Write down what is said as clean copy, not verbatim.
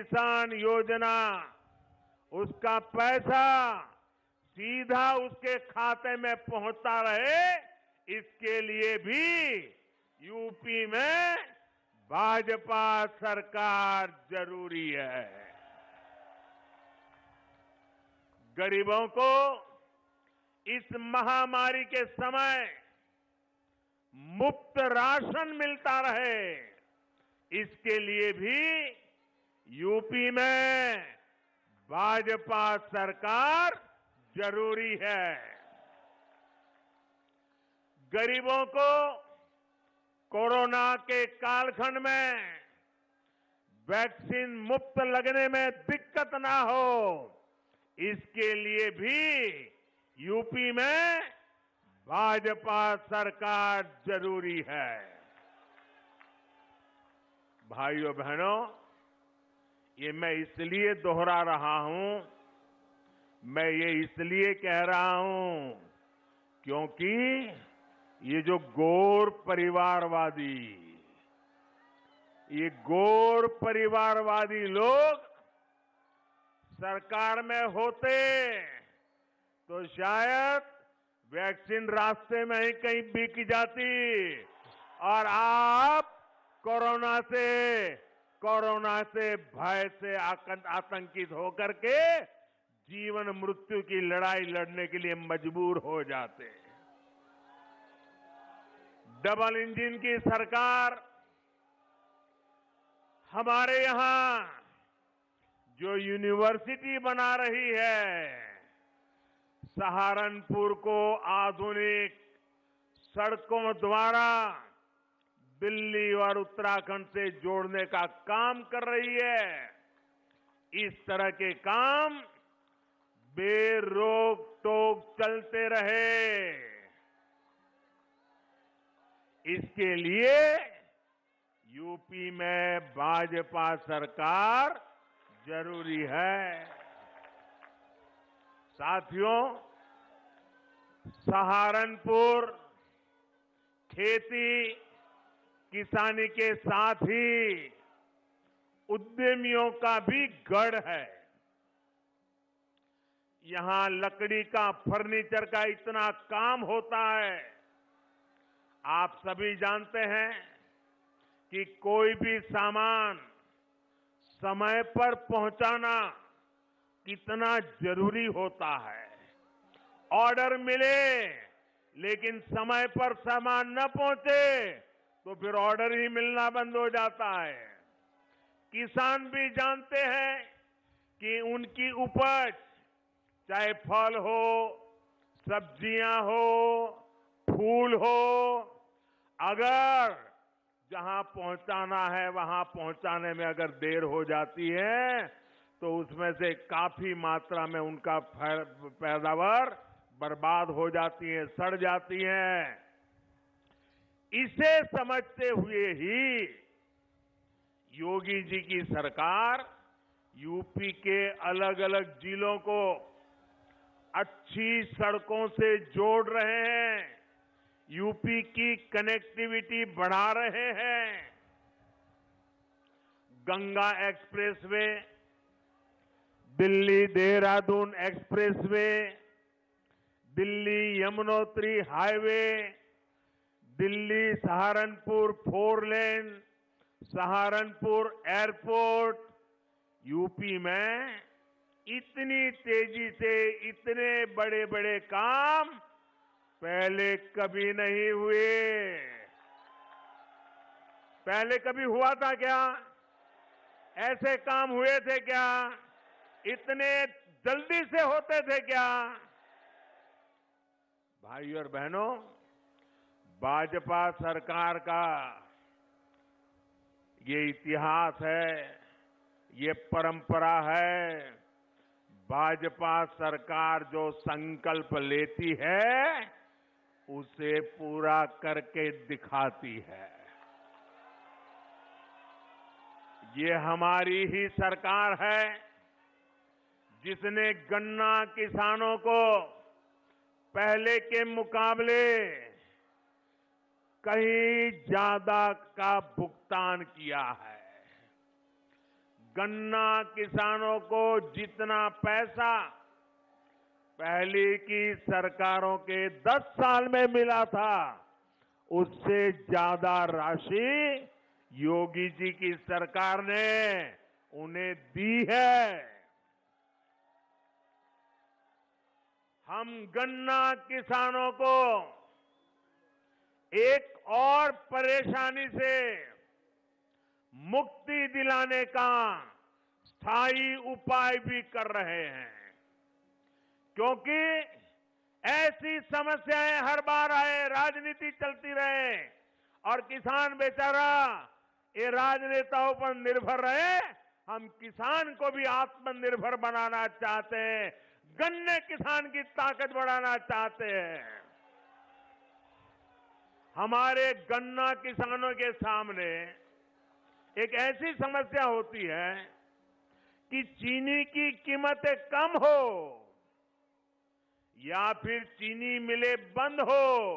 किसान योजना, उसका पैसा सीधा उसके खाते में पहुंचता रहे, इसके लिए भी यूपी में भाजपा सरकार जरूरी है। गरीबों को इस महामारी के समय मुफ्त राशन मिलता रहे, इसके लिए भी यूपी में भाजपा सरकार जरूरी है। गरीबों को कोरोना के कालखंड में वैक्सीन मुफ्त लगने में दिक्कत ना हो, इसके लिए भी यूपी में भाजपा सरकार जरूरी है। भाइयों बहनों, ये मैं इसलिए दोहरा रहा हूं, मैं ये इसलिए कह रहा हूं क्योंकि ये जो गौर परिवारवादी लोग सरकार में होते तो शायद वैक्सीन रास्ते में ही कहीं बिक जाती और आप कोरोना से भय से आतंकित होकर के जीवन मृत्यु की लड़ाई लड़ने के लिए मजबूर हो जाते। डबल इंजन की सरकार हमारे यहां जो यूनिवर्सिटी बना रही है, सहारनपुर को आधुनिक सड़कों द्वारा दिल्ली और उत्तराखंड से जोड़ने का काम कर रही है। इस तरह के काम बेरोक टोक चलते रहे, इसके लिए यूपी में भाजपा सरकार जरूरी है। साथियों, सहारनपुर खेती किसानी के साथ ही उद्यमियों का भी गढ़ है। यहां लकड़ी का, फर्नीचर का इतना काम होता है। आप सभी जानते हैं कि कोई भी सामान समय पर पहुंचाना कितना जरूरी होता है। ऑर्डर मिले लेकिन समय पर सामान न पहुंचे तो फिर ऑर्डर ही मिलना बंद हो जाता है। किसान भी जानते हैं कि उनकी उपज, चाहे फल हो, सब्जियां हो, फूल हो, अगर जहां पहुंचाना है वहां पहुंचाने में अगर देर हो जाती है तो उसमें से काफी मात्रा में उनका पैदावार बर्बाद हो जाती है, सड़ जाती है। इसे समझते हुए ही योगी जी की सरकार यूपी के अलग अलग जिलों को अच्छी सड़कों से जोड़ रहे हैं, यूपी की कनेक्टिविटी बढ़ा रहे हैं। Ganga expressway, Delhi Dehradun expressway, Delhi Yamunotri highway, Delhi Saharanpur 4 लेन, सहारनपुर एयरपोर्ट, यूपी में इतनी तेजी से इतने बड़े बड़े काम पहले कभी नहीं हुए। पहले कभी हुआ था क्या? ऐसे काम हुए थे क्या? इतने जल्दी से होते थे क्या? भाइयों और बहनों, भाजपा सरकार का ये इतिहास है, ये परंपरा है। भाजपा सरकार जो संकल्प लेती है उसे पूरा करके दिखाती है। ये हमारी ही सरकार है जिसने गन्ना किसानों को पहले के मुकाबले कहीं ज्यादा का भुगतान किया है। गन्ना किसानों को जितना पैसा पहले की सरकारों के 10 साल में मिला था, उससे ज्यादा राशि योगी जी की सरकार ने उन्हें दी है। हम गन्ना किसानों को एक और परेशानी से मुक्ति दिलाने का स्थायी उपाय भी कर रहे हैं, क्योंकि ऐसी समस्याएं हर बार आए, राजनीति चलती रहे और किसान बेचारा ये राजनेताओं पर निर्भर रहे। हम किसान को भी आत्मनिर्भर बनाना चाहते हैं, गन्ने किसान की ताकत बढ़ाना चाहते हैं। हमारे गन्ना किसानों के सामने एक ऐसी समस्या होती है कि चीनी की कीमतें कम हो या फिर चीनी मिलें बंद हो,